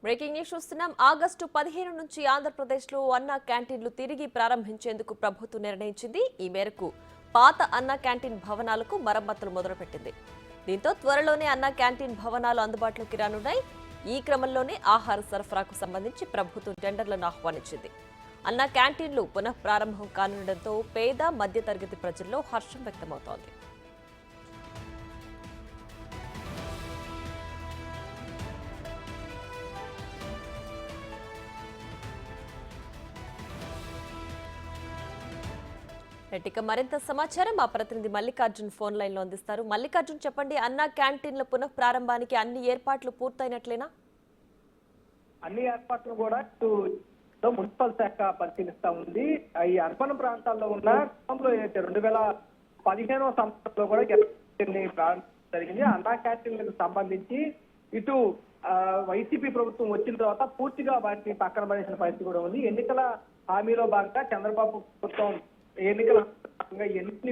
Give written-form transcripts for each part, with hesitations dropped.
Breaking news చూస్తున్నాం. August 15 నుంచి ఆంధ్రప్రదేశ్లో అన్నా క్యాంటీన్లు తిరిగి ప్రారంభించేందుకు ప్రభుత్వం నిర్ణయించింది. ఈ మేరకు పాత అన్నా క్యాంటీన్ భవనాలకు మరమ్మతులు మొదలుపెట్టింది. దీంతో త్వరలోనే అన్నా క్యాంటీన్ భవనాలు అందుబాటులోకి రానున్నాయి. ఈ క్రమంలోనే ఆహార సరఫరాకు సంబంధించి ప్రభుత్వం టెండర్లను ఆహ్వానించింది. అన్నా క్యాంటీన్లు పునః ప్రారంభం కానుండటంతో పేద మధ్యతరగతి ప్రజల్లో హర్షం వ్యక్తమవుతోంది. ఇక మరింత సమాచారం మా ప్రతినిధి మల్లికార్జున్ ఫోన్ లైన్ లో అందిస్తారు. మల్లికార్జున్, చెప్పండి, అన్నా క్యాంటీన్ల పునః ప్రారంభానికి అన్ని ఏర్పాట్లు పూర్తయినట్లేనా? అన్ని ఏర్పాట్లు కూడా మున్సిపల్ శాఖ పరిశీలిస్తా ఉంది. ఈ అర్బన్ ప్రాంతాల్లో ఉన్న గతంలో 2015వ సంవత్సరంలో కూడా ప్రారంభించడం జరిగింది. అన్నా క్యాంటీన్లకు సంబంధించి ఇటు వైసీపీ ప్రభుత్వం వచ్చిన తర్వాత పూర్తిగా వాటిని పక్కన పడేసిన పరిస్థితి కూడా ఉంది. ఎన్నికల హామీలో భాగంగా చంద్రబాబు ప్రభుత్వం ఎన్నికలు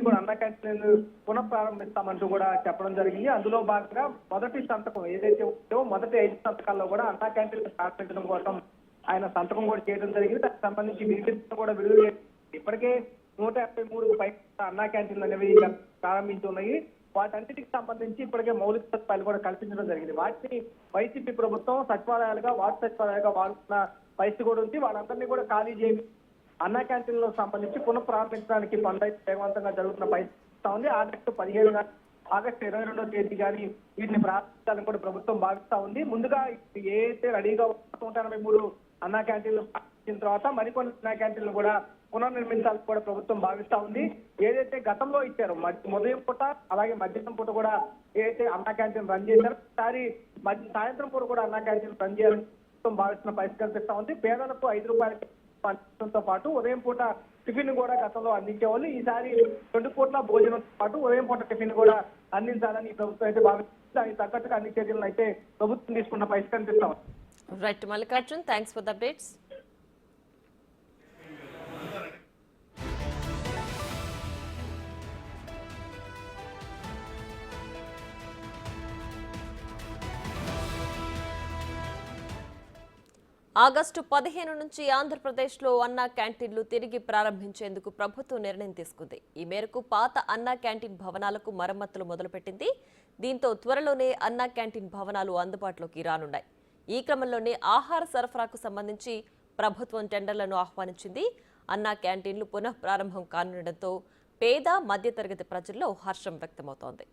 కూడా అన్నా క్యాంటీన్ పునః ప్రారంభిస్తామంటూ కూడా చెప్పడం జరిగింది. అందులో భాగంగా మొదటి సంతకం ఏదైతే ఉందో మొదటి 5 సంతకాల్లో కూడా అన్నా క్యాంటీన్ ప్రారంభించడం కోసం ఆయన సంతకం కూడా చేయడం జరిగింది. దానికి సంబంధించి విడిగా కూడా విడుదల ఇప్పటికే 153 పైగా అన్నా క్యాంటీన్లు అనేవి ప్రారంభించున్నాయి. వాటన్నిటికి సంబంధించి ఇప్పటికే మౌలిక సదుపాయాలు కూడా కల్పించడం జరిగింది. వాటిని వైసీపీ ప్రభుత్వం సచివాలయాలుగా వార్డు సచివాలయాలుగా వాడుతున్న పరిస్థితి కూడా ఉంది. వాళ్ళందరినీ కూడా ఖాళీ చేసి అన్నా క్యాంటీన్ లో సంబంధించి పునః ప్రారంభించడానికి పనులు వేగవంతంగా జరుగుతున్న పరిస్థితి ఉంది. ఆగస్టు 22వ తేదీ కానీ వీటిని ప్రారంభించాలని కూడా ప్రభుత్వం భావిస్తా ఉంది. ముందుగా ఏదైతే రెడీగా 183 అన్నా క్యాంటీన్లు ప్రారంభించిన తర్వాత మరికొన్ని అన్నా క్యాంటీన్లు కూడా పునర్నిర్మించాలని కూడా ప్రభుత్వం భావిస్తా ఉంది. ఏదైతే గతంలో ఇచ్చారో ఉదయం పూట అలాగే మధ్యాహ్నం పూట కూడా ఏదైతే అన్నా క్యాంటీన్ రన్ చేశారో ఈసారి సాయంత్రం పూట కూడా అన్నా క్యాంటీన్ రన్ చేయాలని ప్రభుత్వం భావిస్తున్న పరిస్థితి కనిపిస్తా ఉంది. పేదలకు 5 రూపాయలకి పంచడంతో పాటు ఉదయం పూట టిఫిన్ కూడా గతంలో అందించేవాళ్ళు. ఈసారి 2 పూట్ల భోజనంతో పాటు ఉదయం పూట టిఫిన్ కూడా అందించాలని ప్రభుత్వం అయితే భావిస్తుంది. దానికి తగ్గట్టుగా అన్ని చర్యలను అయితే ప్రభుత్వం తీసుకున్న పరిస్థితి కనిపిస్తాం. Right Mallikarjun, thanks for the updates. August 15 నుంచి ఆంధ్రప్రదేశ్లో అన్నా క్యాంటీన్లు తిరిగి ప్రారంభించేందుకు ప్రభుత్వం నిర్ణయం తీసుకుంది. ఈ మేరకు పాత అన్నా క్యాంటీన్ భవనాలకు మరమ్మతులు మొదలుపెట్టింది. దీంతో త్వరలోనే అన్నా క్యాంటీన్ భవనాలు అందుబాటులోకి రానున్నాయి. ఈ క్రమంలోనే ఆహార సరఫరాకు సంబంధించి ప్రభుత్వం టెండర్లను ఆహ్వానించింది. అన్నా క్యాంటీన్లు పునః ప్రారంభం కానుండటంతో పేద మధ్యతరగతి ప్రజల్లో హర్షం వ్యక్తమవుతోంది.